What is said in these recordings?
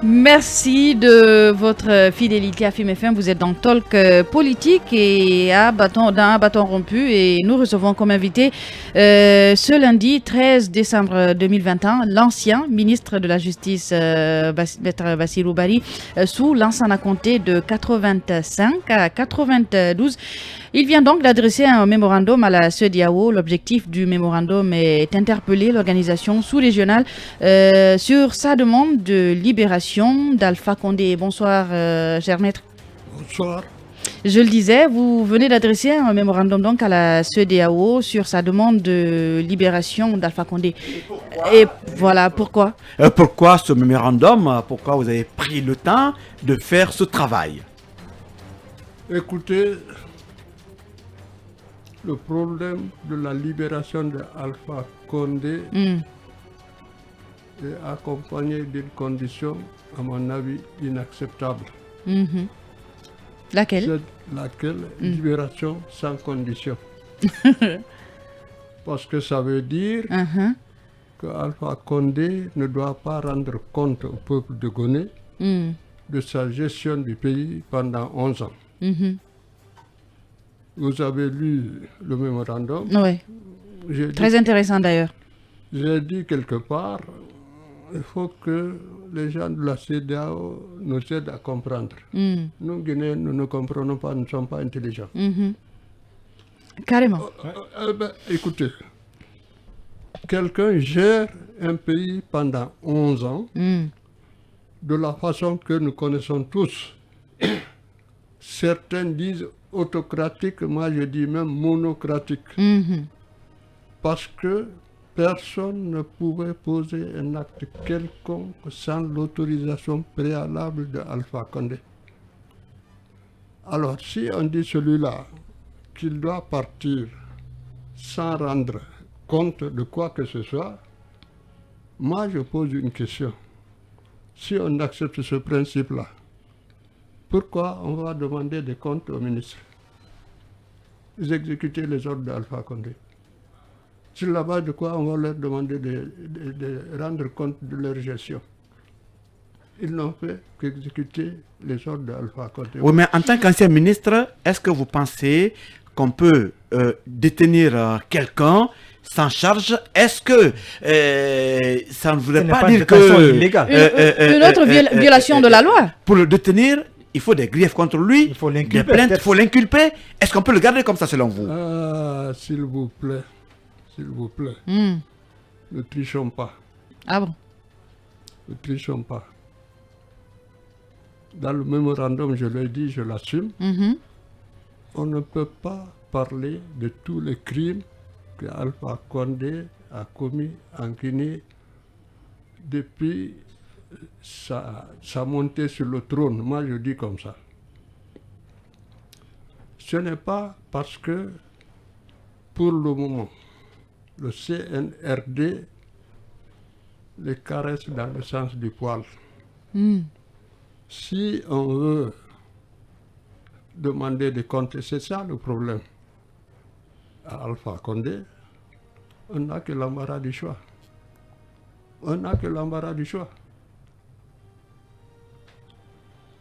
Merci de votre fidélité à Film FM. Vous êtes dans Talk politique et dans un bâton rompu. Et nous recevons comme invité ce lundi 13 décembre 2021 l'ancien ministre de la Justice, Maître Bassirou Bari, sous l'ancien compté de 85 à 92. Il vient donc d'adresser un mémorandum à la CEDEAO. L'objectif du mémorandum est d'interpeller l'organisation sous-régionale sur sa demande de libération d'Alpha Condé. Bonsoir, cher maître. Bonsoir. Je le disais, vous venez d'adresser un mémorandum donc à la CEDEAO sur sa demande de libération d'Alpha Condé. Et voilà, pourquoi Pourquoi ce mémorandum? Pourquoi vous avez pris le temps de faire ce travail? Écoutez, le problème de la libération d'Alpha Condé est accompagné d'une condition, à mon avis, inacceptable. Laquelle? C'est laquelle? Libération sans condition. Parce que ça veut dire que Alpha Condé ne doit pas rendre compte au peuple de Goné de sa gestion du pays pendant 11 ans. Vous avez lu le mémorandum. Oui. Très intéressant d'ailleurs. J'ai dit quelque part, il faut que les gens de la CEDEAO nous aident à comprendre. Nous, Guinéens, nous ne comprenons pas, nous ne sommes pas intelligents. Carrément. Écoutez, quelqu'un gère un pays pendant 11 ans de la façon que nous connaissons tous. Certains disent autocratique, moi je dis même monocratique. Parce que personne ne pouvait poser un acte quelconque sans l'autorisation préalable de Alpha Condé. Alors si on dit celui-là qu'il doit partir sans rendre compte de quoi que ce soit, moi je pose une question. Si on accepte ce principe-là, pourquoi on va demander des comptes aux ministres? Ils exécutaient les ordres d'Alpha Condé. Sur la base de quoi on va leur demander de rendre compte de leur gestion? Ils n'ont fait qu'exécuter les ordres d'Alpha Condé. Oui, mais en tant qu'ancien ministre, est-ce que vous pensez qu'on peut détenir quelqu'un sans charge? Est-ce que ça ne voudrait pas dire que... Une autre violation de la loi? Pour le détenir, il faut des griefs contre lui, il faut des plaintes, il faut l'inculper. Est-ce qu'on peut le garder comme ça selon vous? S'il vous plaît, ne trichons pas. Ah bon? Ne trichons pas. Dans le mémorandum, je l'ai dit, je l'assume, on ne peut pas parler de tous les crimes que Alpha Condé a commis en Guinée depuis sa montée sur le trône. Moi, je dis comme ça. Ce n'est pas parce que, pour le moment, le CNRD les caresse dans le sens du poil. Si on veut demander des comptes, c'est ça le problème. À Alpha Condé, on n'a que l'embarras du choix.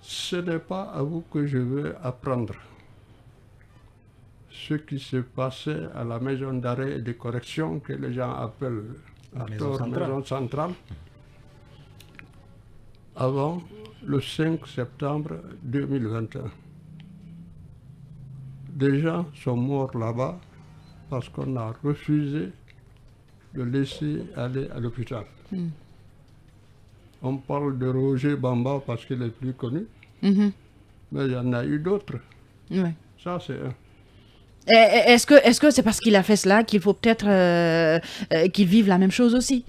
Ce n'est pas à vous que je veux apprendre ce qui se passait à la maison d'arrêt et de correction que les gens appellent la maison centrale avant le 5 septembre 2021. Des gens sont morts là-bas parce qu'on a refusé de laisser aller à l'hôpital. On parle de Roger Bamba parce qu'il est plus connu, mais il y en a eu d'autres. Oui. Ça, c'est un. Est-ce que c'est parce qu'il a fait cela qu'il faut peut-être qu'il vive la même chose aussi?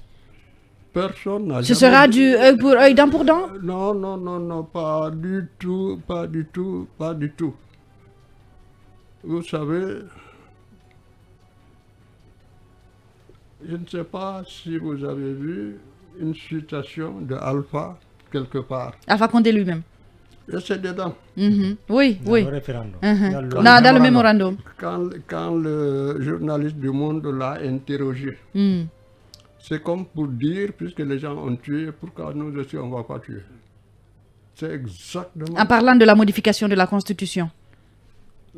Personne n'a Ce sera du œil pour œil, dent pour dent? Non, pas du tout. Vous savez, je ne sais pas si vous avez vu une citation de Alpha quelque part. Alpha Condé lui-même. Et c'est dedans. Oui. Dans le référendum. Dans le mémorandum. Quand le journaliste du Monde l'a interrogé, c'est comme pour dire, puisque les gens ont tué, pourquoi nous aussi on ne va pas tuer? C'est exactement... En parlant de la modification de la Constitution.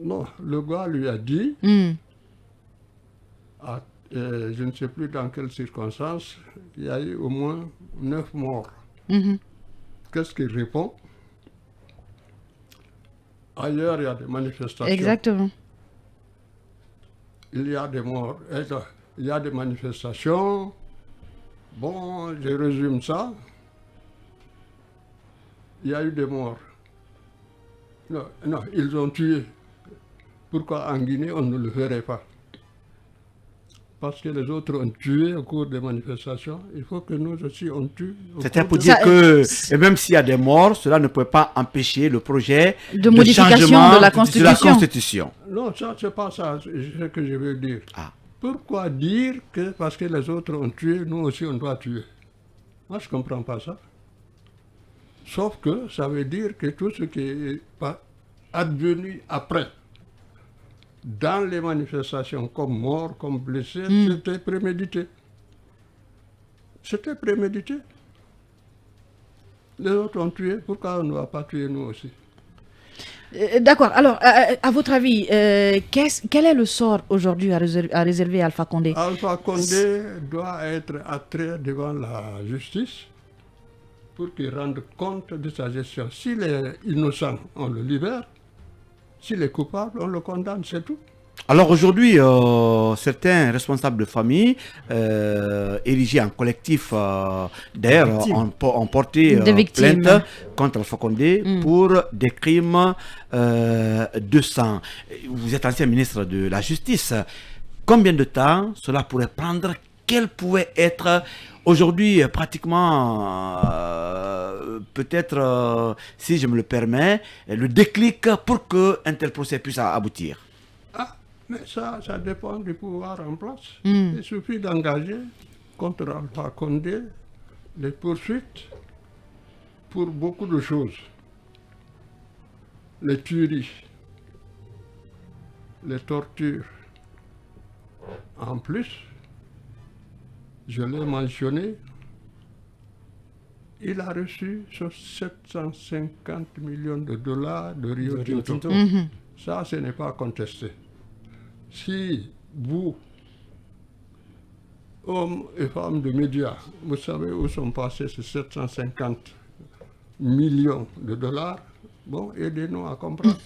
Non, le gars lui a dit, je ne sais plus dans quelles circonstances, il y a eu au moins 9 morts. Qu'est-ce qu'il répond? Ailleurs, il y a des manifestations. Exactement. Il y a des morts. Il y a des manifestations. Bon, je résume ça. Il y a eu des morts. Non, ils ont tué. Pourquoi en Guinée, on ne le ferait pas? Parce que les autres ont tué au cours des manifestations. Il faut que nous aussi, on tue. C'était pour dire que, et même s'il y a des morts, cela ne peut pas empêcher le projet de modification changement de la Constitution. Non, ça, c'est pas ça ce que je veux dire. Pourquoi dire que parce que les autres ont tué, nous aussi, on doit tuer? Moi, je ne comprends pas ça. Sauf que ça veut dire que tout ce qui est advenu après, dans les manifestations, comme morts, comme blessés, c'était prémédité. C'était prémédité. Les autres ont tué, pourquoi on ne va pas tuer nous aussi? D'accord. Alors, à votre avis, quel est le sort aujourd'hui à réserver à Alpha Condé? Alpha Condé doit être attrait devant la justice pour qu'il rende compte de sa gestion. S'il est innocent, on le libère. S'il est coupable, on le condamne, c'est tout. Alors aujourd'hui, certains responsables de famille, érigés en collectif, d'ailleurs, ont porté plainte contre Alpha Condé pour des crimes de sang. Vous êtes ancien ministre de la Justice. Combien de temps cela pourrait prendre? Quel pourrait être aujourd'hui pratiquement, peut-être, si je me le permets, le déclic pour qu'un tel procès puisse aboutir? Mais ça dépend du pouvoir en place. Il suffit d'engager contre Alpha Condé les poursuites pour beaucoup de choses. Les tueries, les tortures. En plus, je l'ai mentionné, il a reçu 750 millions de dollars de Rio Tinto. Ça, ce n'est pas contesté. Si vous, hommes et femmes de médias, vous savez où sont passés ces 750 millions de dollars, bon, aidez-nous à comprendre.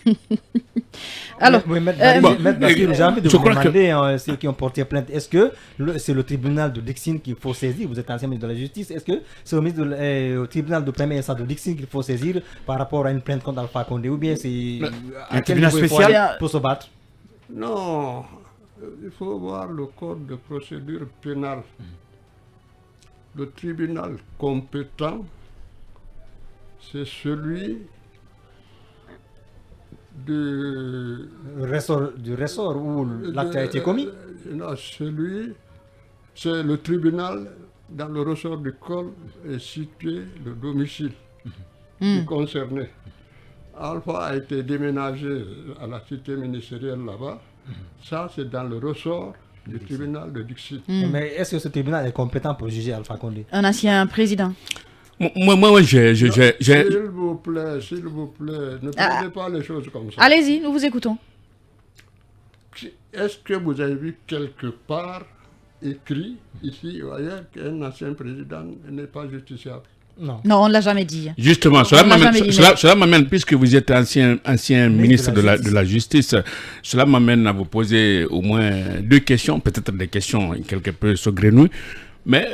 Alors, j'ai envie de vous demander, ceux qui ont porté plainte, est-ce que c'est le tribunal de Dixine qu'il faut saisir? Vous êtes ancien ministre de la Justice. Est-ce que c'est au tribunal de première instance de Dixine qu'il faut saisir par rapport à une plainte contre Alpha Condé? Ou bien c'est un tribunal spécial pour se battre? Non, il faut voir le code de procédure pénale. Le tribunal compétent, c'est celui du ressort où l'acte a été commis? Non, c'est le tribunal dans le ressort du col est situé le domicile concerné. Alpha a été déménagé à la cité ministérielle là-bas. Ça, c'est dans le ressort du tribunal de Dixit. Mais est-ce que ce tribunal est compétent pour juger Alpha Condé? Un ancien président. Moi, s'il vous plaît, ne prenez pas les choses comme ça. Allez-y, nous vous écoutons. Est-ce que vous avez vu quelque part écrit, ici ou ailleurs, qu'un ancien président n'est pas justiciable? Non, on ne l'a jamais dit. Justement, cela m'amène, puisque vous êtes ancien ministre de la Justice, cela m'amène à vous poser au moins deux questions, peut-être des questions quelque peu saugrenues, mais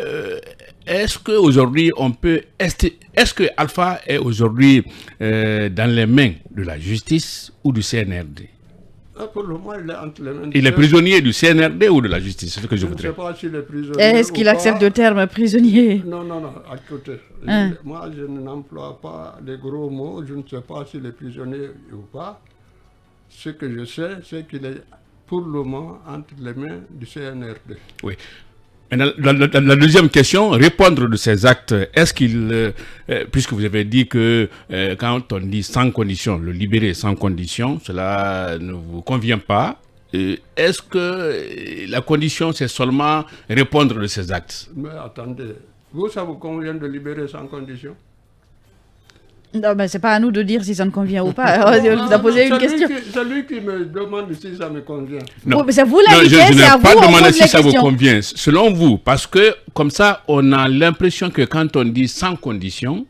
est-ce qu'aujourd'hui est-ce que Alpha est aujourd'hui dans les mains de la justice ou du CNRD? Pour le moment, il est entre les mains. Il est prisonnier du CNRD ou de la justice? C'est ce que je voudrais. Je ne sais pas s'il est prisonnier. Est-ce qu'il accepte le terme prisonnier? Non, écoutez. Moi, je n'emploie pas les gros mots. Je ne sais pas s'il est prisonnier ou pas. Ce que je sais, c'est qu'il est pour le moment entre les mains du CNRD. Oui. La deuxième question, répondre de ces actes, est-ce qu'il, puisque vous avez dit que quand on dit sans condition, le libérer sans condition, cela ne vous convient pas, est-ce que la condition c'est seulement répondre de ces actes? Mais attendez, ça vous convient de libérer sans condition? Non, mais c'est pas à nous de dire si ça ne convient ou pas. On vous a posé une question. C'est lui qui me demande si ça me convient. Non, mais c'est vous l'invité, c'est à vous. Je n'ai pas demandé si ça vous convient. Selon vous, parce que comme ça, on a l'impression que quand on dit sans condition,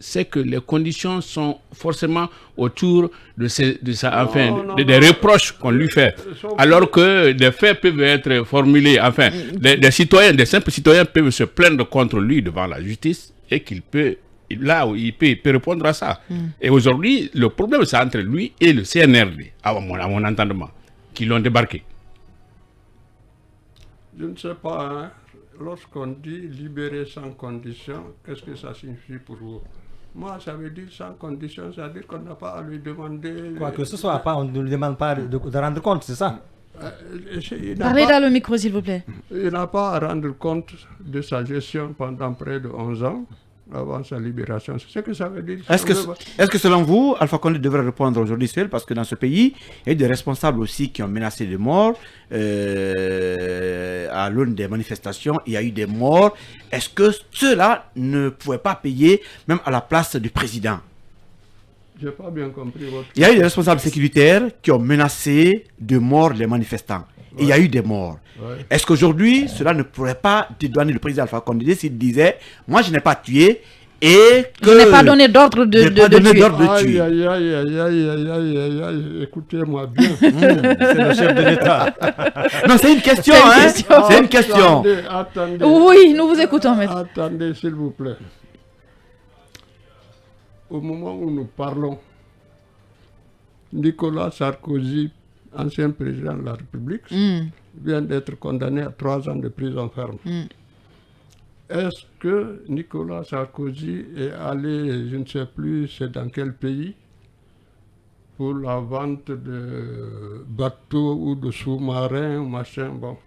c'est que les conditions sont forcément autour de ça, enfin, des reproches qu'on lui fait. Alors que des faits peuvent être formulés, enfin, des citoyens, des simples citoyens peuvent se plaindre contre lui devant la justice et qu'il peut, là où il peut répondre à ça. Et aujourd'hui, le problème c'est entre lui et le CNRD, à mon entendement, qui l'ont débarqué. Je ne sais pas, hein. Lorsqu'on dit libérer sans condition, qu'est-ce que ça signifie pour vous? Moi, ça veut dire sans condition, ça veut dire qu'on n'a pas à lui demander... Quoi que ce soit, on ne lui demande pas de rendre compte, c'est ça? Parlez dans le micro, s'il vous plaît. Il n'a pas à rendre compte de sa gestion pendant près de 11 ans, avant sa libération. C'est ce que ça veut dire. Est-ce que selon vous, Alpha Condé devrait répondre aujourd'hui seul? Parce que dans ce pays, il y a des responsables aussi qui ont menacé de mort. À l'une des manifestations, il y a eu des morts. Est-ce que ceux-là ne pouvaient pas payer même à la place du président? Je n'ai pas bien compris votre... Il y a eu des responsables sécuritaires qui ont menacé de mort les manifestants. Et il y a eu des morts. Ouais. Est-ce qu'aujourd'hui, cela ne pourrait pas dédouaner le président Alpha Condé s'il disait « Moi, je n'ai pas tué et que... » Je n'ai pas donné d'ordre de tuer. Aïe, écoutez-moi bien. C'est le chef de l'État. Non, c'est une question, C'est une question. Attendez. Oui, nous vous écoutons, maître. Attendez, s'il vous plaît. Au moment où nous parlons, Nicolas Sarkozy, ancien président de la République, vient d'être condamné à 3 ans de prison ferme. Est-ce que Nicolas Sarkozy est allé, je ne sais plus c'est dans quel pays, pour la vente de bateaux ou de sous-marins, machin, bon.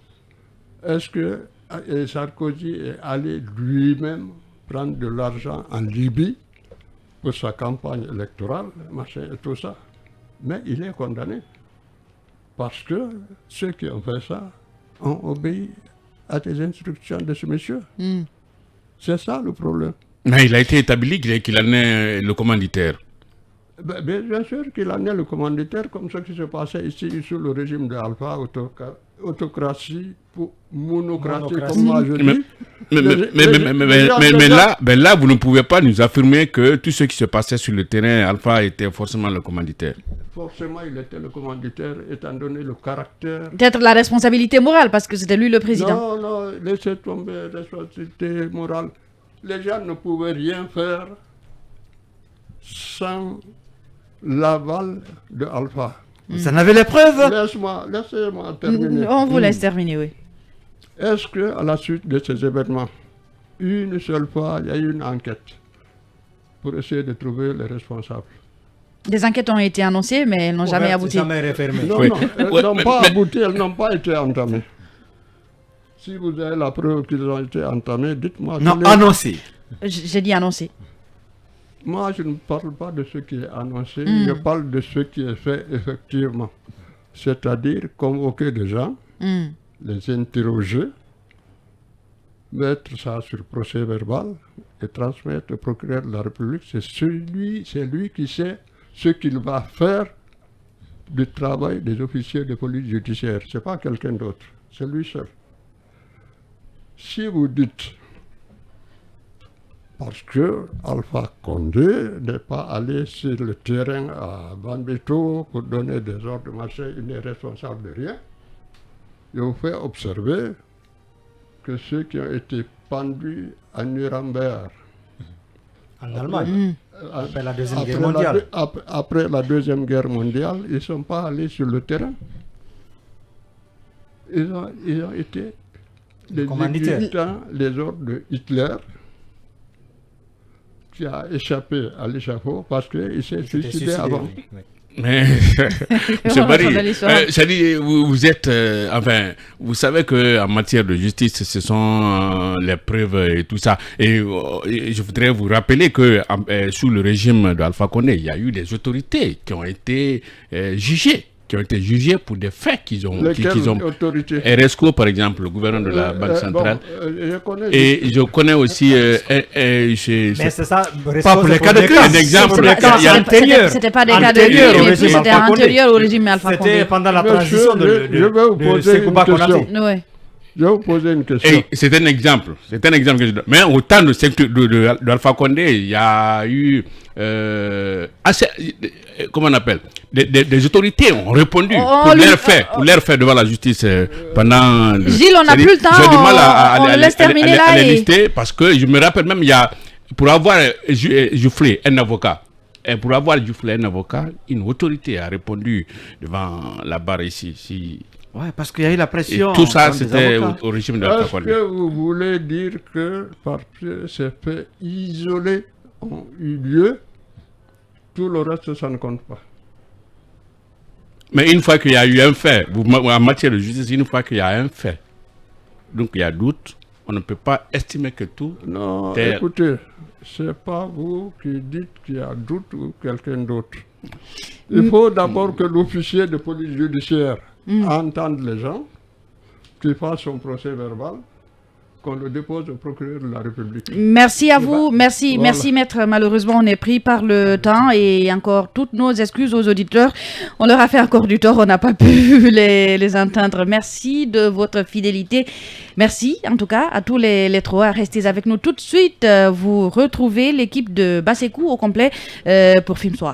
Est-ce que Sarkozy est allé lui-même prendre de l'argent en Libye pour sa campagne électorale, machin et tout ça? Mais il est condamné. Parce que ceux qui ont fait ça ont obéi à des instructions de ce monsieur. C'est ça le problème. Mais il a été établi qu'il en est le commanditaire. Bien sûr qu'il en est le commanditaire, comme ce qui se passait ici sous le régime de Alpha, autocratie, monocratie, comme moi je dis. Mais là, vous ne pouvez pas nous affirmer que tout ce qui se passait sur le terrain, Alpha était forcément le commanditaire. Forcément, il était le commanditaire, étant donné le caractère... Peut-être la responsabilité morale, parce que c'était lui le président. Non, laissez tomber la responsabilité morale. Les gens ne pouvaient rien faire sans l'aval de Alpha. Ça n'avait les preuves. Laissez-moi terminer. On vous laisse terminer, oui. Est-ce qu'à la suite de ces événements, une seule fois, il y a eu une enquête pour essayer de trouver les responsables? Des enquêtes ont été annoncées, mais elles n'ont jamais abouti. Elles n'ont pas abouti, elles n'ont pas été entamées. Si vous avez la preuve qu'ils ont été entamées, dites-moi. Non, annoncées. J'ai dit annoncées. Moi, je ne parle pas de ce qui est annoncé, je parle de ce qui est fait effectivement. C'est-à-dire convoquer des gens, les interroger, mettre ça sur procès verbal et transmettre au procureur de la République. C'est lui qui sait ce qu'il va faire du travail des officiers de police judiciaire. Ce n'est pas quelqu'un d'autre, c'est lui seul. Si vous dites, parce que Alpha Condé n'est pas allé sur le terrain à Banbito pour donner des ordres, machin, il n'est responsable de rien, je vous fais observer que ceux qui ont été pendus à Nuremberg, en Allemagne, après la Deuxième Guerre mondiale. Après la Deuxième Guerre mondiale, ils ne sont pas allés sur le terrain. Ils ont été les exécutants, les ordres de Hitler, qui a échappé à l'échafaud parce qu'il s'est suicidé avant. Mais, M. Barry, vous êtes, enfin, vous savez qu'en matière de justice, ce sont les preuves et tout ça. Et je voudrais vous rappeler que sous le régime d'Alpha Condé, il y a eu des autorités qui ont été jugées qui ont été jugés pour des faits qu'ils ont. Autorités RSCO, par exemple, le gouverneur de la Banque centrale. Je connais aussi. Mais c'est ça. Pas pour les cas de crise. Un exemple. C'était pas des cas de crise, mais c'était antérieur au régime Alpha Condé. C'était pendant la transition de Je vais vous poser une question. C'est un exemple. C'est un exemple que je donne. Mais au temps de Alpha Condé, il y a eu comment on appelle, des autorités ont répondu pour leurs faits devant la justice pendant. Gilles, on n'a plus le temps. J'ai du mal à laisse terminer là. Les lister parce que je me rappelle même, il y a, pour avoir giflé un avocat, une autorité a répondu devant la barre ici. Ouais, parce qu'il y a eu la pression. Et tout ça, c'était au régime de Alpha Condé. Est-ce que vous voulez dire que parce que ces faits isolés ont eu lieu, tout le reste, ça ne compte pas? Mais une fois qu'il y a eu un fait, en matière de justice, une fois qu'il y a un fait, donc il y a doute, on ne peut pas estimer que tout. Non, écoutez, c'est pas vous qui dites qu'il y a doute ou quelqu'un d'autre. Il faut d'abord que l'officier de police judiciaire entende les gens, qu'il fasse son procès verbal, qu'on le dépose au procureur de la République. Merci à vous, merci maître. Malheureusement, on est pris par le temps et encore toutes nos excuses aux auditeurs. On leur a fait encore du tort, on n'a pas pu les entendre. Merci de votre fidélité. Merci en tout cas à tous les trois. Restez avec nous tout de suite. Vous retrouvez l'équipe de Bassekou au complet pour Film Soir.